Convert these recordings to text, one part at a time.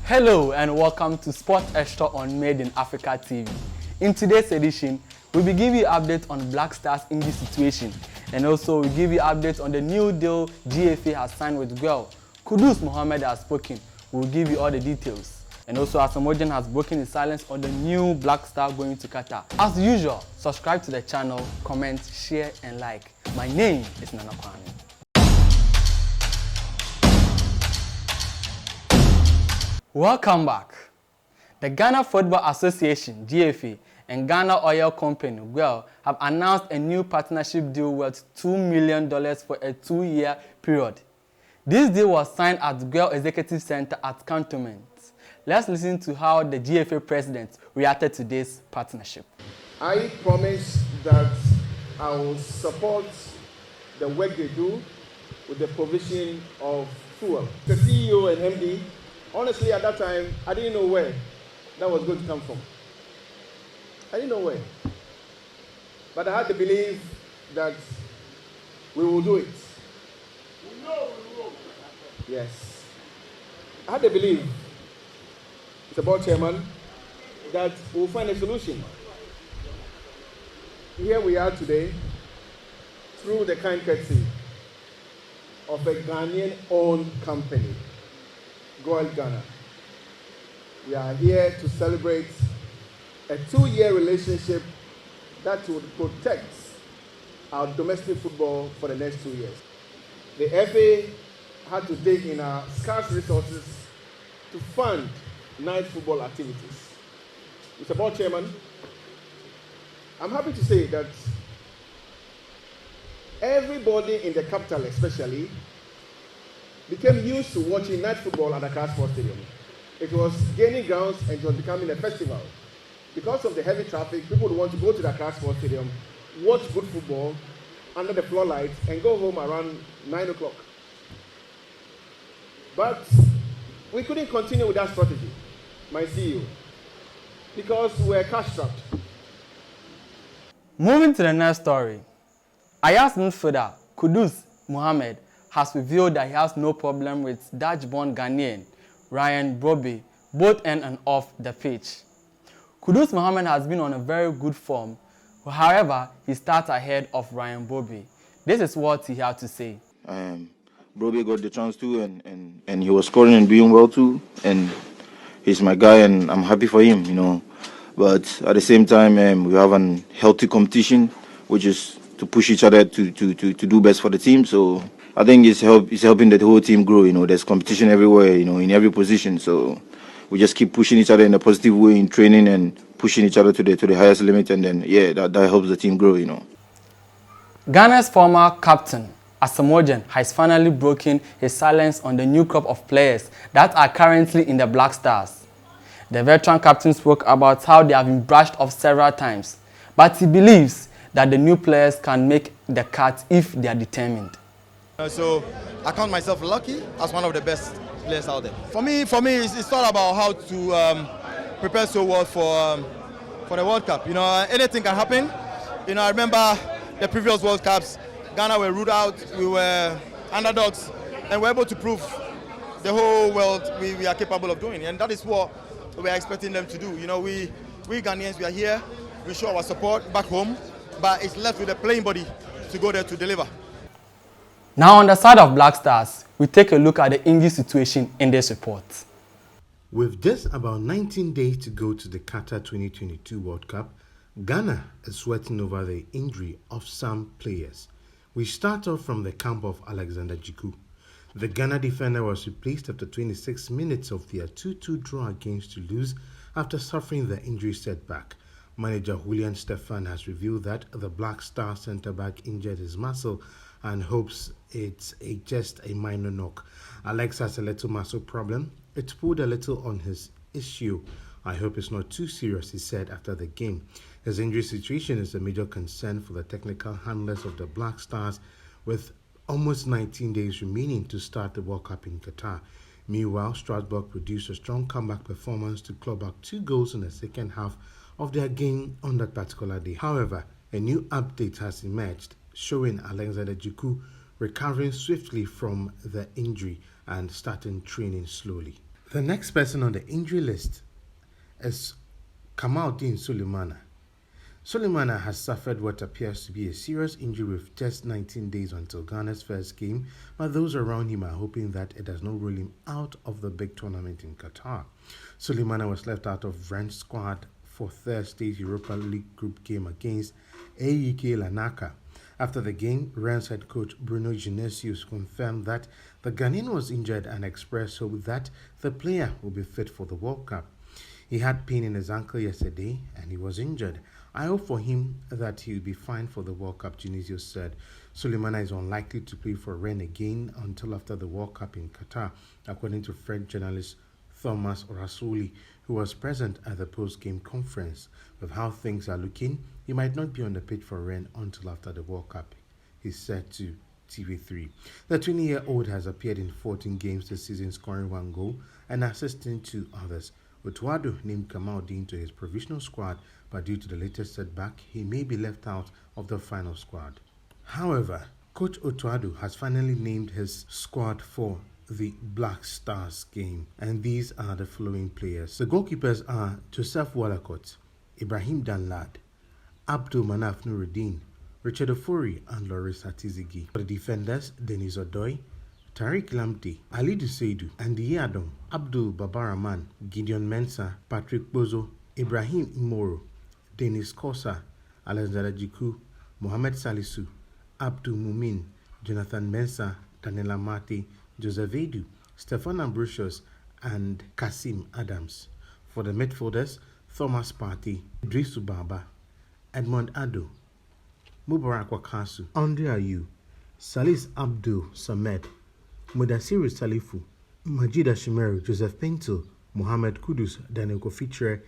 Hello and welcome to Sport Extra on Made in Africa TV. In today's edition, we'll be giving you updates on Black Stars injury situation, and also we'll give you updates on the new deal GFA has signed with Guel. Kudus Mohammed has spoken. We'll give you all the details. And also Asamoah Gyan has broken his silence on the new Black Star going to Qatar. As usual, subscribe to the channel, comment, share and like. My name is Nana Kwame. Welcome back. The Ghana Football Association, GFA, and Ghana Oil Company, Guel, have announced a new partnership deal worth $2 million for a 2-year period. This deal was signed at Guel Executive Center at Cantonment. Let's listen to how the GFA president reacted to this partnership. I promise that I will support the work they do with the provision of fuel. The CEO and MD, honestly, at that time, I didn't know where that was going to come from. I didn't know where. But I had to believe that we will do it. We know we will. Yes. I had to believe, Mr. Board Chairman, that we'll find a solution. Here we are today, through the kind courtesy of a Ghanaian-owned company, Gold Ghana. We are here to celebrate a 2-year relationship that will protect our domestic football for the next 2 years. The FA had to dig in our scarce resources to fund night football activities. Mr. Board Chairman, I'm happy to say that everybody in the capital especially became used to watching night football at Accra Sports Stadium. It was gaining grounds and it was becoming a festival. Because of the heavy traffic, people would want to go to the Accra Sports Stadium, watch good football under the floor lights, and go home around 9 o'clock. But we couldn't continue with that strategy, my CEO, because we're cash strapped. Moving to the next story. Ajax midfielder Kudus Mohammed has revealed that he has no problem with Dutch-born Ghanaian Brian Brobbey, both on and off the pitch. Kudus Mohammed has been on a very good form, however, he starts ahead of Brian Brobbey. This is what he had to say. Brobbey got the chance too, and he was scoring and doing well too, and he's my guy, and I'm happy for him, you know. But at the same time, we have a healthy competition, which is to push each other to do best for the team. So I think it's helping the whole team grow. You know, there's competition everywhere, you know, in every position. So we just keep pushing each other in a positive way in training and pushing each other to the highest limit, and then that helps the team grow, you know. Ghana's former captain Asamoah Gyan has finally broken his silence on the new crop of players that are currently in the Black Stars. The veteran captain spoke about how they have been brushed off several times, but he believes that the new players can make the cut if they are determined. So I count myself lucky as one of the best players out there. For me, it's all about how to prepare so well for the World Cup. You know, anything can happen. You know, I remember the previous World Cups, Ghana were ruled out, we were underdogs, and we're able to prove the whole world we are capable of doing, and that is what we are expecting them to do. You know, we Ghanaians, we are here, we show our support back home, but it's left with the playing body to go there to deliver. Now on the side of Black Stars, we take a look at the injury situation in this report. With just about 19 days to go to the Qatar 2022 World Cup, Ghana is sweating over the injury of some players. We start off from the camp of Alexander Jiku. The Ghana defender was replaced after 26 minutes of their 2-2 draw against Toulouse after suffering the injury setback. Manager Julian Stefan has revealed that the Black Star centre-back injured his muscle and hopes it's just a minor knock. Alex has a little muscle problem. It pulled a little on his issue. I hope it's not too serious, he said after the game. His injury situation is a major concern for the technical handlers of the Black Stars, with almost 19 days remaining to start the World Cup in Qatar. Meanwhile, Strasbourg produced a strong comeback performance to claw back 2 goals in the second half of their game on that particular day. However, a new update has emerged showing Alexander Jiku recovering swiftly from the injury and starting training slowly. The next person on the injury list is Kamaldeen Sulemana. Sulemana has suffered what appears to be a serious injury with just 19 days until Ghana's first game, but those around him are hoping that it does not rule him out of the big tournament in Qatar. Sulemana was left out of Rennes' squad for Thursday's Europa League group game against AEK Larnaca. After the game, Rennes head coach Bruno Genesius confirmed that the Ghanaian was injured and expressed hope that the player will be fit for the World Cup. He had pain in his ankle yesterday and he was injured. I hope for him that he will be fine for the World Cup, Genesius said. Sulemana is unlikely to play for Rennes again until after the World Cup in Qatar, according to French journalist Thomas Rassouli, who was present at the post-game conference. With how things are looking, he might not be on the pitch for Rennes until after the World Cup, he said to TV3. The 20-year-old has appeared in 14 games this season, scoring 1 goal and assisting 2 others. Otto Addo named Kamaldeen to his provisional squad, but due to the latest setback, he may be left out of the final squad. However, Coach Otto Addo has finally named his squad for the Black Stars game, and these are the following players. The goalkeepers are Joseph Wallacott, Ibrahim Danlad, Abdul Manaf Nuruddin, Richard Ofori, and Loris Atizigi. For the defenders, Denis Odoi, Tariq Lamptey, Ali Duseidu, Andy Adam, Abdul Babaraman, Gideon Mensah, Patrick Bozo, Ibrahim Imoro, Dennis Kosa, Alexander Jiku, Mohamed Salisu, Abdul Mumin, Jonathan Mensah, Daniela Mate, Joseph Edu, Stefan Ambrosius, and Kasim Adams. For the midfielders, Thomas Partey, Idrisu Baba, Edmond Addo, Mubarak Wakasu, Andre Ayew, Salis Abdul Samed, Mudassiru Salifu, Majid Ashimeru, Joseph Pinto, Mohamed Kudus, Daniel Kofitre,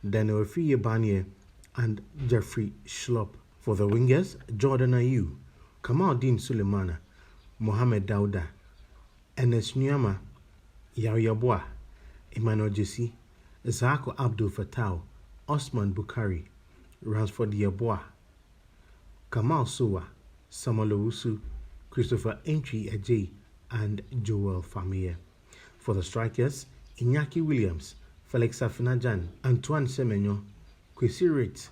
Daniel Friyebanye, and Jeffrey Schlupp. For the wingers, Jordan Ayew, Kamaldeen Sulemana, Mohamed Dauda, Enes Nyama, Yaoyabwa, Emmanuel Jesse, Zako Abdul Fattah, Osman Bukari, Ransford Yabwa, Kamal Sowa, Samuel Owusu, Christopher Entry Ajay, and Joel Famia. For the strikers, Iñaki Williams, Felix Afinajan, Antoine Semenyo, Kwesi Rit,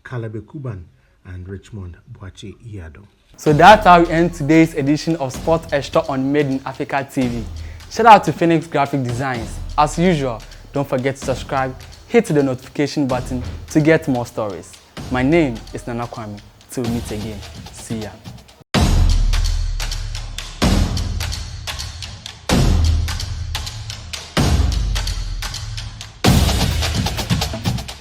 Kalabe Kuban, and Richmond Boache Iado. So that's how we end today's edition of Sport Extra on Made in Africa TV. Shout out to Phoenix Graphic Designs. As usual, don't forget to subscribe, hit the notification button to get more stories. My name is Nana Kwame. Till we meet again. See ya.